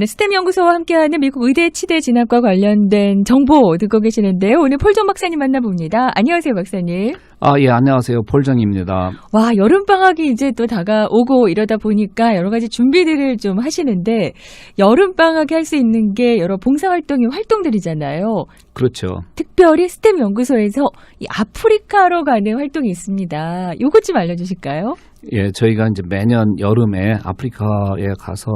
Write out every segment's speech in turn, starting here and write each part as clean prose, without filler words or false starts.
네, 스템 연구소와 함께하는 미국 의대 치대 진학과 관련된 정보 듣고 계시는데요. 오늘 폴정 박사님 만나봅니다. 안녕하세요, 박사님. 예, 안녕하세요. 폴정입니다. 와, 여름방학이 이제 또 다가오고 이러다 보니까 여러 가지 준비들을 좀 하시는데, 여름방학에 할 수 있는 게 여러 봉사활동이 활동들이잖아요. 그렇죠. 특별히 스템 연구소에서 이 아프리카로 가는 활동이 있습니다. 요것 좀 알려주실까요? 예, 저희가 이제 매년 여름에 아프리카에 가서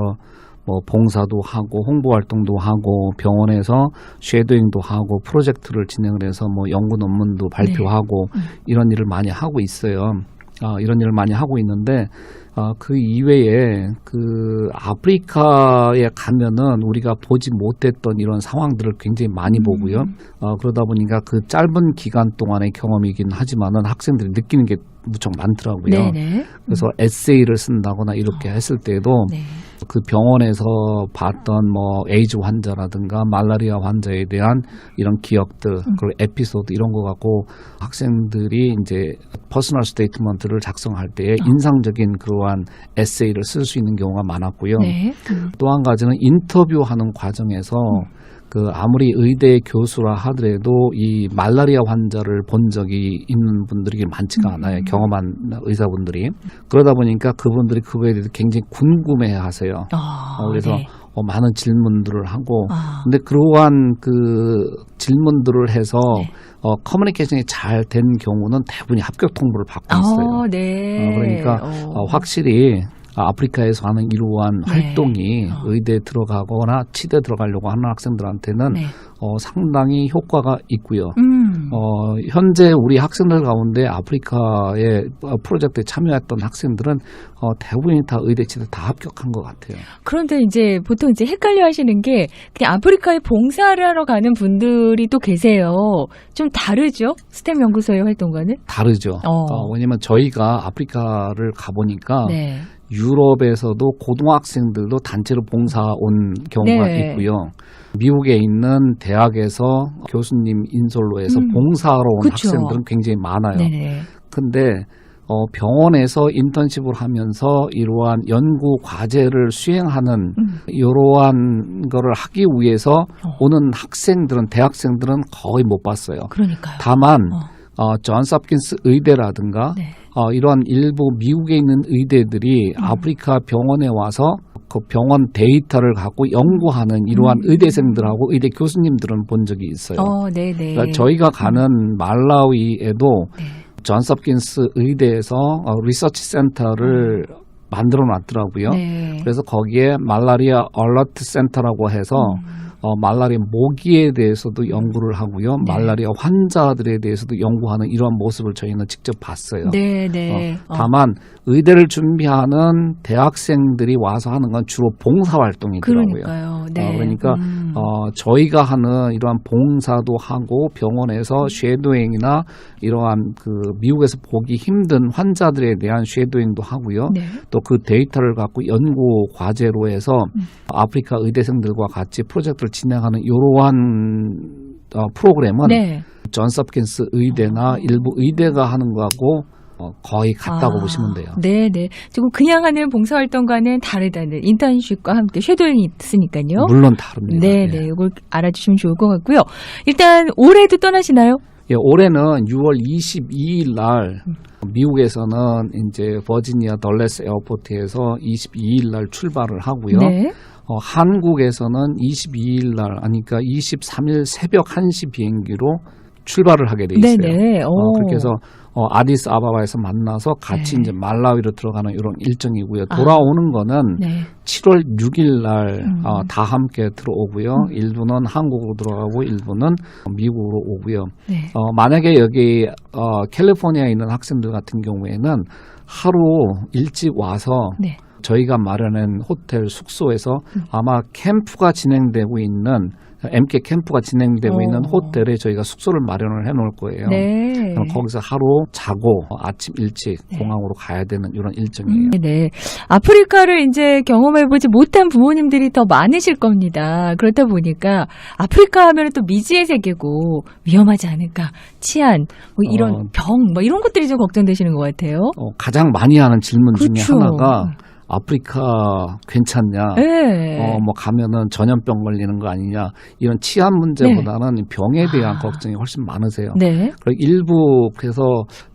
뭐 봉사도 하고 홍보 활동도 하고 병원에서 쉐도잉도 하고 프로젝트를 진행을 해서 뭐 연구 논문도 발표하고 이런 일을 많이 하고 있어요. 이런 일을 많이 하고 있는데 그 이외에 그 아프리카에 가면은 우리가 보지 못했던 이런 상황들을 굉장히 많이 보고요. 그러다 보니까 그 짧은 기간 동안의 경험이긴 하지만은 학생들이 느끼는 게 무척 많더라고요. 네네. 그래서 에세이를 쓴다거나 이렇게 했을 때도 네. 그 병원에서 봤던 뭐 에이즈 환자라든가 말라리아 환자에 대한 이런 기억들 그리고 에피소드 이런 거 갖고 학생들이 이제 퍼스널 스테이트먼트를 작성할 때 인상적인 그러한 에세이를 쓸 수 있는 경우가 많았고요. 네. 또 한 가지는 인터뷰하는 과정에서 그 아무리 의대 교수라 하더라도 이 말라리아 환자를 본 적이 있는 분들이 많지가 않아요. 경험한 의사분들이. 그러다 보니까 그분들이 그거에 대해서 굉장히 궁금해하세요. 그래서 네. 많은 질문들을 하고 근데 그러한 그 질문들을 해서 커뮤니케이션이 잘 된 경우는 대부분이 합격 통보를 받고 있어요. 네. 그러니까 확실히 아프리카에서 하는 이러한 활동이 의대에 들어가거나 치대에 들어가려고 하는 학생들한테는 상당히 효과가 있고요. 현재 우리 학생들 가운데 아프리카의 프로젝트에 참여했던 학생들은 대부분이 다 의대 치대 다 합격한 것 같아요. 그런데 이제 보통 이제 헷갈려 하시는 게 그냥 아프리카에 봉사를 하러 가는 분들이 또 계세요. 좀 다르죠? 스템 연구소의 활동과는? 다르죠. 왜냐면 저희가 아프리카를 가보니까 네. 유럽에서도 고등학생들도 단체로 봉사 온 경우가 있고요. 미국에 있는 대학에서 교수님 인솔로 해서 봉사하러 온 그쵸. 학생들은 굉장히 많아요. 네네. 근데 병원에서 인턴십을 하면서 이러한 연구 과제를 수행하는 이러한 거를 하기 위해서 오는 학생들은 대학생들은 거의 못 봤어요. 그러니까요. 다만 존스 홉킨스 의대라든가 이러한 일부 미국에 있는 의대들이 아프리카 병원에 와서 그 병원 데이터를 갖고 연구하는 이러한 의대생들하고 의대 교수님들은 본 적이 있어요. 네네. 그러니까 저희가 가는 말라위에도 존스 홉킨스 의대에서 리서치 센터를 만들어 놨더라고요. 그래서 거기에 말라리아 얼러트 센터라고 해서 말라리아 모기에 대해서도 연구를 하고요. 말라리아 환자들에 대해서도 연구하는 이러한 모습을 저희는 직접 봤어요. 다만 의대를 준비하는 대학생들이 와서 하는 건 주로 봉사활동이더라고요. 그러니까요. 그러니까 저희가 하는 이러한 봉사도 하고 병원에서 쉐도잉이나 이러한 그 미국에서 보기 힘든 환자들에 대한 쉐도잉도 하고요. 또 그 데이터를 갖고 연구 과제로 해서 아프리카 의대생들과 같이 프로젝트를 진행하는 이러한 프로그램은 존스 홉킨스 의대나 일부 의대가 하는 거하고 거의 같다고 보시면 돼요. 네네. 조금 그냥 하는 봉사활동과는 다르다는 인턴십과 함께 쉐도잉이 있으니까요. 물론 다릅니다. 네네. 이걸 알아주시면 좋을 것 같고요. 일단 올해도 떠나시나요? 예, 올해는 6월 22일 날 미국에서는 이제 버지니아 덜레스 에어포트에서 22일 날 출발을 하고요. 한국에서는 22일 날, 그러니까 23일 새벽 1시 비행기로 출발을 하게 돼 있어요. 그렇게 해서 아디스 아바바에서 만나서 같이 이제 말라위로 들어가는 이런 일정이고요. 돌아오는 거는 7월 6일 날 다 함께 들어오고요. 일부는 한국으로 들어가고 일부는 미국으로 오고요. 만약에 여기 캘리포니아에 있는 학생들 같은 경우에는 하루 일찍 와서 저희가 마련한 호텔 숙소에서 아마 캠프가 진행되고 있는 MK 캠프가 진행되고 있는 호텔에 저희가 숙소를 마련을 해놓을 거예요. 그럼 거기서 하루 자고 아침 일찍 공항으로 가야 되는 이런 일정이에요. 아프리카를 이제 경험해보지 못한 부모님들이 더 많으실 겁니다. 그렇다 보니까 아프리카 하면 또 미지의 세계고 위험하지 않을까, 치안, 뭐 이런 병, 뭐 이런 것들이 좀 걱정되시는 것 같아요. 가장 많이 하는 질문 중에 하나가 아프리카 괜찮냐? 네. 뭐 가면은 전염병 걸리는 거 아니냐? 이런 치안 문제보다는 병에 대한 걱정이 훨씬 많으세요. 네. 그리고 일부 그래서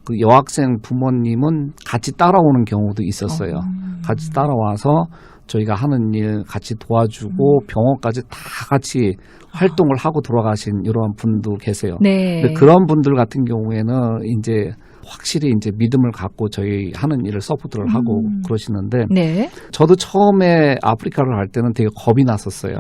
그 여학생 부모님은 같이 따라오는 경우도 있었어요. 같이 따라와서 저희가 하는 일 같이 도와주고 병원까지 다 같이 활동을 하고 돌아가신 이런 분도 계세요. 네. 근데 그런 분들 같은 경우에는 이제 확실히 이제 믿음을 갖고 저희 하는 일을 서포트를 하고 그러시는데 네. 저도 처음에 아프리카를 갈 때는 되게 겁이 났었어요.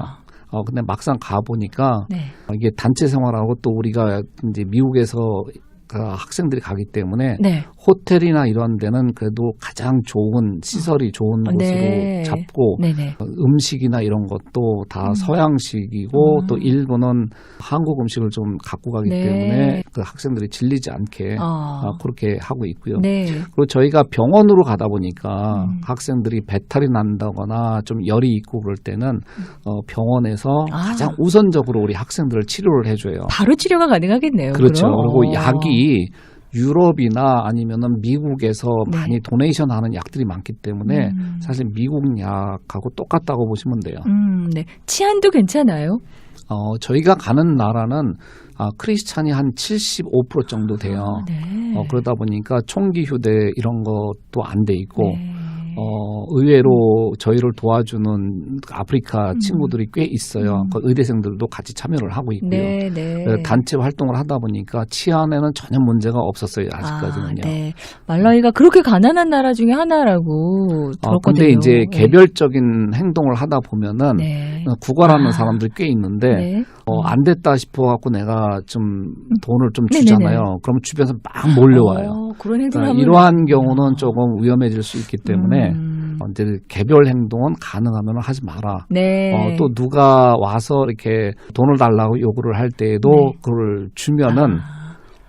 근데 막상 가보니까 네. 이게 단체 생활하고 또 우리가 이제 미국에서 그 학생들이 가기 때문에 네. 호텔이나 이런 데는 그래도 가장 좋은 시설이 좋은 곳으로 네. 잡고 네네. 음식이나 이런 것도 다 서양식이고 또 일부는 한국 음식을 좀 갖고 가기 네. 때문에 그 학생들이 질리지 않게 그렇게 하고 있고요. 네. 그리고 저희가 병원으로 가다 보니까 학생들이 배탈이 난다거나 좀 열이 있고 그럴 때는 병원에서 가장 우선적으로 우리 학생들을 치료를 해줘요. 바로 치료가 가능하겠네요. 그렇죠. 그럼? 그리고 약이 유럽이나 아니면은 미국에서 네. 많이 도네이션 하는 약들이 많기 때문에 사실 미국 약하고 똑같다고 보시면 돼요. 네. 치안도 괜찮아요? 저희가 가는 나라는 크리스찬이 한 75% 정도 돼요. 네. 그러다 보니까 총기 휴대 이런 것도 안 돼 있고 네. 의외로 저희를 도와주는 아프리카 친구들이 꽤 있어요. 그 의대생들도 같이 참여를 하고 있고요. 네, 네. 단체 활동을 하다 보니까 치안에는 전혀 문제가 없었어요. 아직까지는요. 네. 말라위가 그렇게 가난한 나라 중에 하나라고 들었거든요. 근데 이제 네. 개별적인 행동을 하다 보면은 네. 구걸하는 사람들이 꽤 있는데 네. 안 됐다 싶어갖고 내가 좀 돈을 좀 네네네. 주잖아요. 그러면 주변에서 막 몰려와요. 그런 행동을 하면 이러한 경우는 조금 위험해질 수 있기 때문에 이제 개별 행동은 가능하면 하지 마라. 네. 또 누가 와서 이렇게 돈을 달라고 요구를 할 때에도 네. 그걸 주면은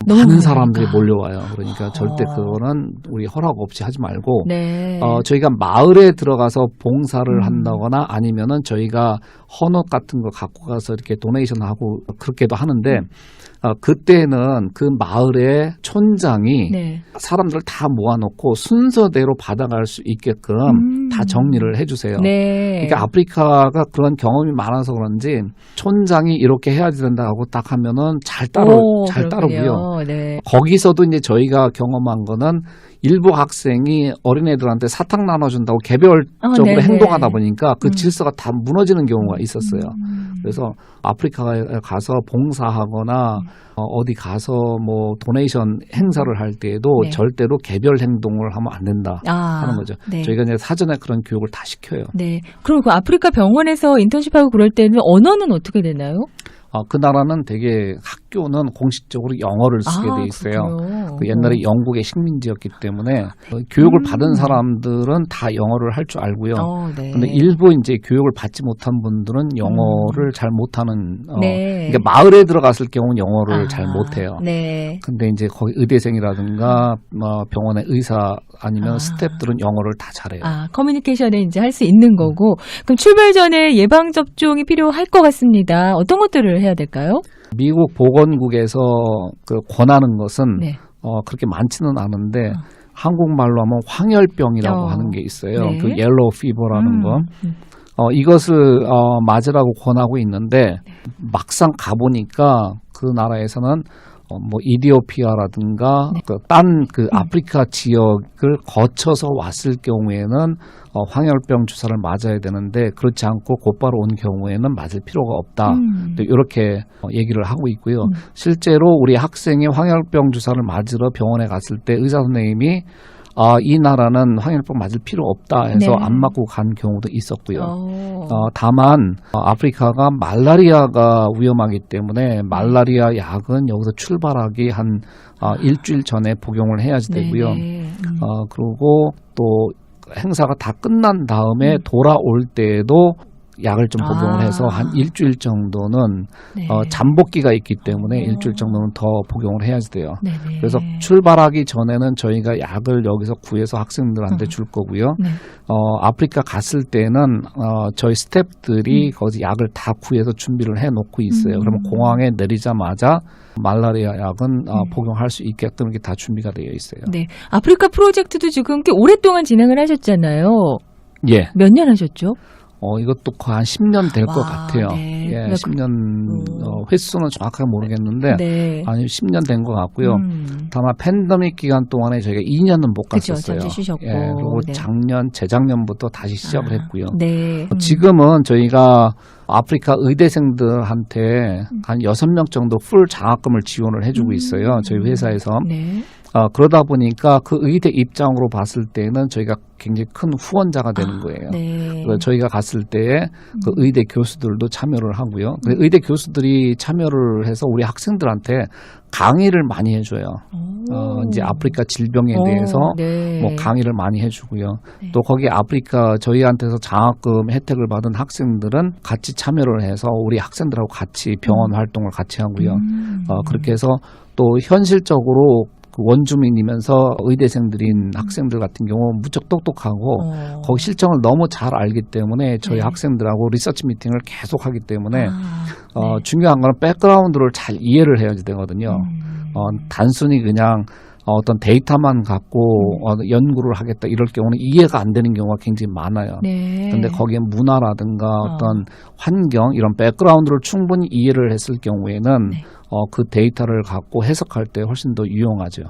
너무 많은 많으니까. 사람들이 몰려와요. 그러니까 절대 그거는 우리 허락 없이 하지 말고 네. 저희가 마을에 들어가서 봉사를 한다거나 아니면은 저희가 헌옷 같은 거 갖고 가서 이렇게 도네이션 하고 그렇게도 하는데 그때는 그 마을의 촌장이 네. 사람들 다 모아놓고 순서대로 받아갈 수 있게끔 다 정리를 해주세요. 네. 그러니까 아프리카가 그런 경험이 많아서 그런지 촌장이 이렇게 해야 된다고 딱 하면은 잘 따르고요. 네. 거기서도 이제 저희가 경험한 거는 일부 학생이 어린애들한테 사탕 나눠준다고 개별적으로 네네. 행동하다 보니까 그 질서가 다 무너지는 경우가 있었어요. 그래서 아프리카에 가서 봉사하거나 어디 가서 뭐 도네이션 행사를 할 때에도 네. 절대로 개별 행동을 하면 안 된다 하는 거죠. 네. 저희가 이제 사전에 그런 교육을 다 시켜요. 네. 그럼 그 아프리카 병원에서 인턴십하고 그럴 때는 언어는 어떻게 되나요? 그 나라는 되게 학교는 공식적으로 영어를 쓰게 돼 있어요. 그렇군요. 그 옛날에 영국의 식민지였기 때문에 교육을 받은 사람들은 다 영어를 할 줄 알고요. 네. 근데 일부 이제 교육을 받지 못한 분들은 영어를 잘 못하는. 네. 그러니까 마을에 들어갔을 경우는 영어를 잘 못해요. 네. 근데 이제 거기 의대생이라든가 병원의 의사 아니면 스태프들은 영어를 다 잘해요. 커뮤니케이션을 이제 할 수 있는 거고. 그럼 출발 전에 예방 접종이 필요할 것 같습니다. 어떤 것들을 해야 될까요? 미국 보건국에서 그 권하는 것은 네. 그렇게 많지는 않은데 한국말로 하면 황열병이라고 하는 게 있어요. 네. 그 옐로우 피버라는 거. 이것을 맞으라고 권하고 있는데 막상 가보니까 그 나라에서는 뭐 이디오피아라든가 딴 그 아프리카 지역을 거쳐서 왔을 경우에는 황열병 주사를 맞아야 되는데 그렇지 않고 곧바로 온 경우에는 맞을 필요가 없다. 이렇게 얘기를 하고 있고요. 실제로 우리 학생이 황열병 주사를 맞으러 병원에 갔을 때 의사 선생님이 이 나라는 황열병 맞을 필요 없다 해서 네. 안 맞고 간 경우도 있었고요. 다만 아프리카가 말라리아가 위험하기 때문에 말라리아 약은 여기서 출발하기 한 일주일 전에 복용을 해야지 되고요. 그리고 또 행사가 다 끝난 다음에 돌아올 때에도 약을 좀 복용을 해서 한 일주일 정도는 잠복기가 있기 때문에 일주일 정도는 더 복용을 해야지 돼요. 네네. 그래서 출발하기 전에는 저희가 약을 여기서 구해서 학생들한테 줄 거고요. 네. 아프리카 갔을 때는 저희 스태프들이 거기서 약을 다 구해서 준비를 해놓고 있어요. 그러면 공항에 내리자마자 말라리아 약은 복용할 수 있게끔 이렇게 다 준비가 되어 있어요. 네. 아프리카 프로젝트도 지금 꽤 오랫동안 진행을 하셨잖아요. 예. 몇 년 하셨죠? 이것도 거의 한 10년 될 것 와, 같아요. 네. 예, 그러니까 10년 횟수는 정확하게 모르겠는데 네. 아니 10년 된 것 같고요. 다만 팬데믹 기간 동안에 저희가 2년은 못 그쵸, 갔었어요. 잠시 쉬셨고. 예, 그리고 네. 재작년부터 다시 시작을 했고요. 네. 지금은 저희가 아프리카 의대생들한테 한 6명 정도 풀 장학금을 지원을 해주고 있어요. 저희 회사에서. 네. 그러다 보니까 그 의대 입장으로 봤을 때는 저희가 굉장히 큰 후원자가 되는 거예요. 네. 그래서 저희가 갔을 때 그 의대 교수들도 참여를 하고요. 의대 교수들이 참여를 해서 우리 학생들한테 강의를 많이 해줘요. 이제 아프리카 질병에 대해서 네. 뭐 강의를 많이 해주고요. 네. 또 거기 아프리카 저희한테서 장학금 혜택을 받은 학생들은 같이 참여를 해서 우리 학생들하고 같이 병원 활동을 같이 하고요. 그렇게 해서 또 현실적으로 그 원주민이면서 의대생들인 학생들 같은 경우 무척 똑똑하고 거기 실정을 너무 잘 알기 때문에 저희 네. 학생들하고 리서치 미팅을 계속 하기 때문에 네. 중요한 건 백그라운드를 잘 이해를 해야 되거든요. 단순히 그냥 어떤 데이터만 갖고 연구를 하겠다 이럴 경우는 이해가 안 되는 경우가 굉장히 많아요. 네. 근데 거기에 문화라든가 어떤 환경 이런 백그라운드를 충분히 이해를 했을 경우에는 네. 그 데이터를 갖고 해석할 때 훨씬 더 유용하죠.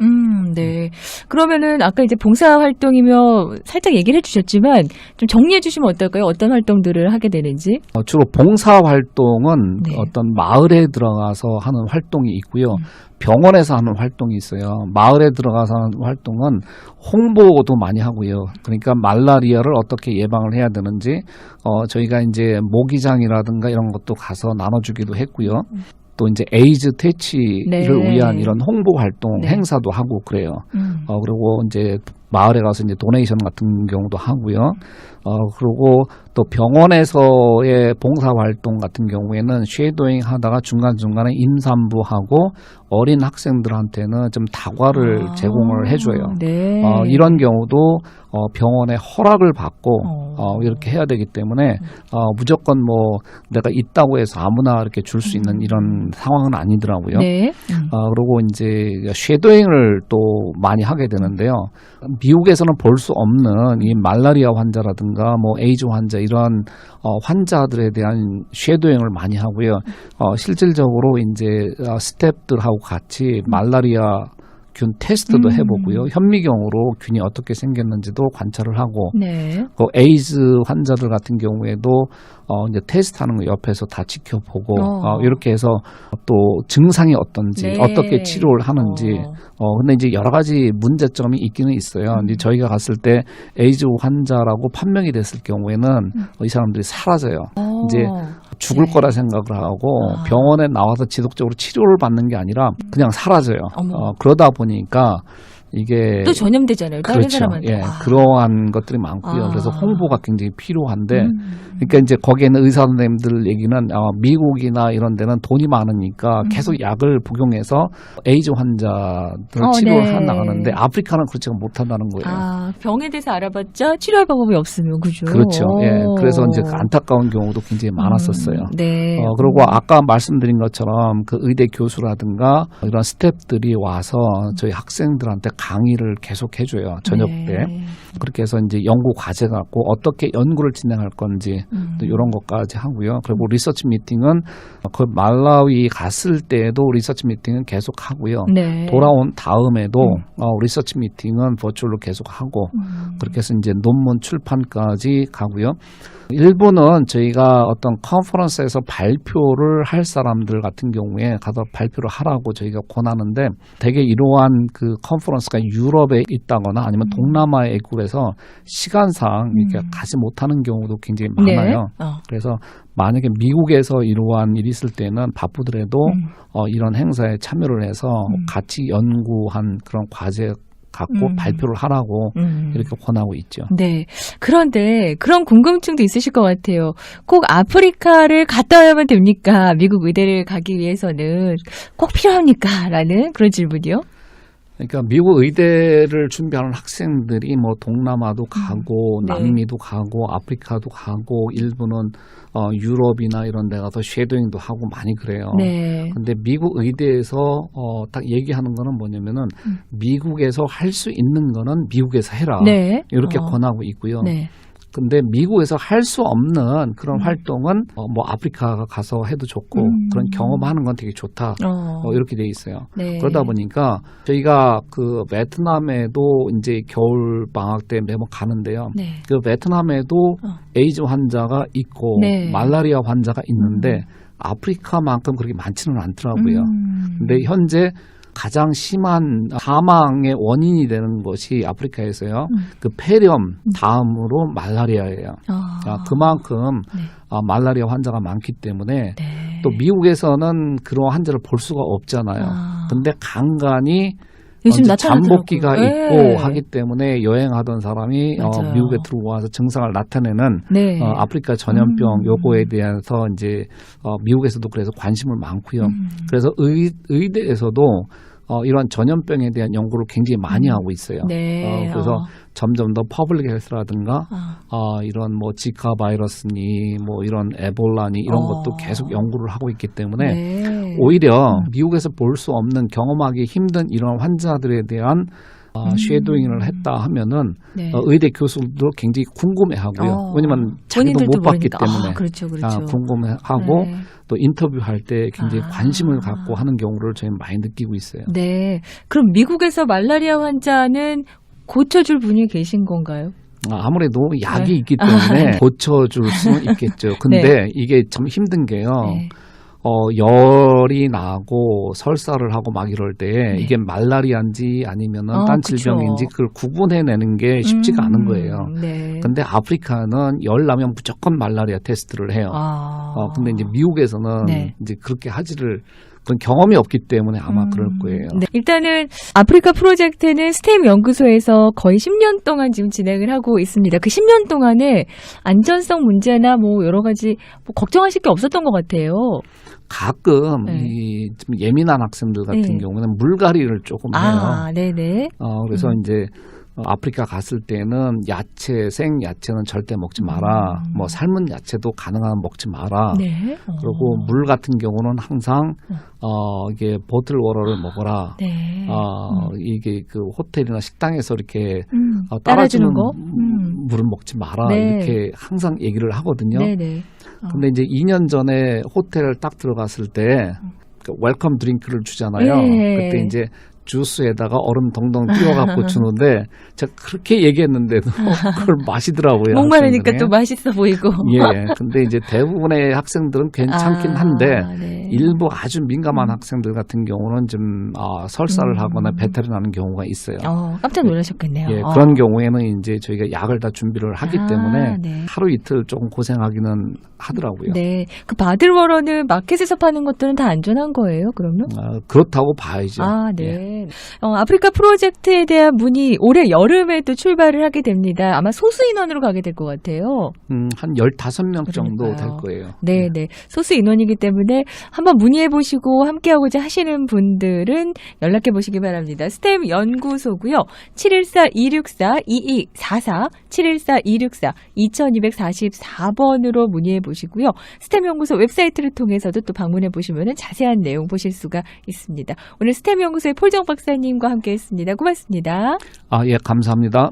네. 그러면은 아까 이제 봉사 활동이며 살짝 얘기를 해주셨지만 좀 정리해 주시면 어떨까요? 어떤 활동들을 하게 되는지? 주로 봉사 활동은 네. 어떤 마을에 들어가서 하는 활동이 있고요. 병원에서 하는 활동이 있어요. 마을에 들어가서 하는 활동은 홍보도 많이 하고요. 그러니까 말라리아를 어떻게 예방을 해야 되는지 저희가 이제 모기장이라든가 이런 것도 가서 나눠주기도 했고요. 또 이제 에이즈 퇴치를 네. 위한 이런 홍보 활동 네. 행사도 하고 그래요. 그리고 이제 마을에 가서 이제 도네이션 같은 경우도 하고요. 그리고 또 병원에서의 봉사 활동 같은 경우에는 쉐도잉 하다가 중간중간에 임산부하고 어린 학생들한테는 좀 다과를 제공을 해줘요. 네. 이런 경우도 병원의 허락을 받고 이렇게 해야 되기 때문에 무조건 뭐 내가 있다고 해서 아무나 이렇게 줄 수 있는 이런 상황은 아니더라고요. 네. 그리고 이제 쉐도잉을 또 많이 하게 되는데요. 미국에서는 볼 수 없는 이 말라리아 환자라든가 뭐 에이즈 환자 이런 환자들에 대한 쉐도잉을 많이 하고요. 실질적으로 이제 스태프들하고 같이 말라리아 균 테스트도 해보고요. 현미경으로 균이 어떻게 생겼는지도 관찰을 하고, 네. 그 에이즈 환자들 같은 경우에도 이제 테스트하는 거 옆에서 다 지켜보고 이렇게 해서 또 증상이 어떤지, 네. 어떻게 치료를 하는지. 근데 이제 여러 가지 문제점이 있기는 있어요. 이제 저희가 갔을 때 에이즈 환자라고 판명이 됐을 경우에는 이 사람들이 사라져요. 이제 죽을 네. 거라 생각을 하고 병원에 나와서 지속적으로 치료를 받는 게 아니라 그냥 사라져요. 그러다 보니까 이게 또 전염되잖아요. 다른 그렇죠. 사람한테. 예, 그러한 것들이 많고요. 그래서 홍보가 굉장히 필요한데, 음. 그러니까 이제 거기에는 의사 선생님들 얘기는 미국이나 이런 데는 돈이 많으니까 계속 약을 복용해서 에이즈 환자들 치료를 네. 나가는데 아프리카는 그렇지 못한다는 거예요. 병에 대해서 알아봤자 치료할 방법이 없으면 그죠? 그렇죠. 예, 그래서 이제 그 안타까운 경우도 굉장히 많았었어요. 네. 그리고 아까 말씀드린 것처럼 그 의대 교수라든가 이런 스태프들이 와서 저희 학생들한테 강의를 계속 해줘요. 저녁 때. 그렇게 해서 이제 연구 과제 갖고 어떻게 연구를 진행할 건지 또 이런 것까지 하고요. 그리고 리서치 미팅은 그 말라위 갔을 때에도 리서치 미팅은 계속 하고요. 네. 돌아온 다음에도 리서치 미팅은 버추얼로 계속 하고 그렇게 해서 이제 논문 출판까지 가고요. 일부는 저희가 어떤 컨퍼런스에서 발표를 할 사람들 같은 경우에 가서 발표를 하라고 저희가 권하는데 대개 이러한 그 컨퍼런스가 유럽에 있다거나 아니면 동남아에 있고 그래서 시간상 이렇게 가지 못하는 경우도 굉장히 많아요. 네. 그래서 만약에 미국에서 이러한 일이 있을 때는 바쁘더라도 이런 행사에 참여를 해서 같이 연구한 그런 과제 갖고 발표를 하라고 이렇게 권하고 있죠. 네. 그런데 그런 궁금증도 있으실 것 같아요. 꼭 아프리카를 갔다 와야만 됩니까? 미국 의대를 가기 위해서는 꼭 필요합니까? 라는 그런 질문이요. 그러니까 미국 의대를 준비하는 학생들이 뭐 동남아도 가고 네. 남미도 가고 아프리카도 가고 일부는 유럽이나 이런 데 가서 쉐도잉도 하고 많이 그래요. 네. 근데 미국 의대에서 딱 얘기하는 거는 뭐냐면은 미국에서 할 수 있는 거는 미국에서 해라. 네. 이렇게 권하고 있고요. 네. 근데 미국에서 할 수 없는 그런 활동은 뭐 아프리카 가서 해도 좋고 그런 경험하는 건 되게 좋다. 이렇게 돼 있어요. 네. 그러다 보니까 저희가 그 베트남에도 이제 겨울 방학 때 매번 가는데요. 네. 그 베트남에도 에이즈 환자가 있고 네. 말라리아 환자가 있는데 아프리카만큼 그렇게 많지는 않더라고요. 근데 현재 가장 심한 사망의 원인이 되는 것이 아프리카에서요. 그 폐렴 다음으로 말라리아예요. 그만큼 네. 말라리아 환자가 많기 때문에 네. 또 미국에서는 그런 환자를 볼 수가 없잖아요. 근데 간간이 요즘 이제 나타나더라고요. 잠복기가 네. 있고 하기 때문에 여행하던 사람이 맞아요. 미국에 들어와서 증상을 나타내는 네. 아프리카 전염병 요거에 대해서 이제 미국에서도 그래서 관심을 많고요. 그래서 의대에서도 이런 전염병에 대한 연구를 굉장히 많이 하고 있어요. 네. 그래서 점점 더 퍼블릭 헬스라든가 이런 뭐 지카 바이러스니 뭐 이런 에볼라니 이런 것도 계속 연구를 하고 있기 때문에 네. 오히려 미국에서 볼 수 없는 경험하기 힘든 이런 환자들에 대한 쉐도잉을 했다 하면은 네. 의대 교수들도 굉장히 궁금해하고요. 왜냐면 자기도 본인들도 못 봤기 모르니까. 때문에 그렇죠, 그렇죠. 궁금해하고 네. 또 인터뷰할 때 굉장히 관심을 갖고 하는 경우를 저희 많이 느끼고 있어요. 네. 그럼 미국에서 말라리아 환자는 고쳐줄 분이 계신 건가요? 아무래도 약이 네. 있기 때문에 고쳐줄 수는 있겠죠. 근데 네. 이게 참 힘든 게요. 네. 열이 나고 설사를 하고 막 이럴 때 네. 이게 말라리아인지 아니면은 딴 그쵸. 질병인지 그걸 구분해내는 게 쉽지가 않은 거예요. 네. 근데 아프리카는 열 나면 무조건 말라리아 테스트를 해요. 근데 이제 미국에서는 네. 이제 그렇게 하지를 그런 경험이 없기 때문에 아마 그럴 거예요. 네. 일단은 아프리카 프로젝트는 스템 연구소에서 거의 10년 동안 지금 진행을 하고 있습니다. 그 10년 동안에 안전성 문제나 뭐 여러 가지 뭐 걱정하실 게 없었던 것 같아요. 가끔 네. 이 좀 예민한 학생들 같은 네. 경우는 물갈이를 조금 해요. 네네. 그래서 이제 아프리카 갔을 때는 생야채는 절대 먹지 마라. 뭐 삶은 야채도 가능하면 먹지 마라. 네. 그리고 물 같은 경우는 항상 이게 보틀 워터를 먹어라. 네. 이게 그 호텔이나 식당에서 이렇게 따라주는 따라주는 거? 물은 먹지 마라. 네. 이렇게 항상 얘기를 하거든요. 네네. 근데 이제 2년 전에 호텔을 딱 들어갔을 때 웰컴 드링크를 주잖아요. 네. 그때 이제 주스에다가 얼음 동동 띄워갖고 주는데 제가 그렇게 얘기했는데도 그걸 마시더라고요. 목마르니까 학생들이. 또 맛있어 보이고. 예. 근데 이제 대부분의 학생들은 괜찮긴 한데 네. 일부 아주 민감한 학생들 같은 경우는 좀 설사를 하거나 배탈이 나는 경우가 있어요. 깜짝 놀라셨겠네요. 예, 그런 경우에는 이제 저희가 약을 다 준비를 하기 때문에 네. 하루 이틀 조금 고생하기는 하더라고요. 네. 그 바들워러는 마켓에서 파는 것들은 다 안전한 거예요, 그러면? 그렇다고 봐야죠. 네. 예. 아프리카 프로젝트에 대한 문의 올해 여름에 또 출발을 하게 됩니다. 아마 소수 인원으로 가게 될 것 같아요. 한 15명 정도 그러니까요. 될 거예요. 네. 소수 인원이기 때문에 한번 문의해 보시고 함께하고자 하시는 분들은 연락해 보시기 바랍니다. 스템 연구소고요. 714-264-2244, 714-264-2244번으로 문의해 보시고요. 스템 연구소 웹사이트를 통해서도 또 방문해 보시면 자세한 내용 보실 수가 있습니다. 오늘 스템 연구소의 폴정 박사님과 함께했습니다. 고맙습니다. 예, 감사합니다.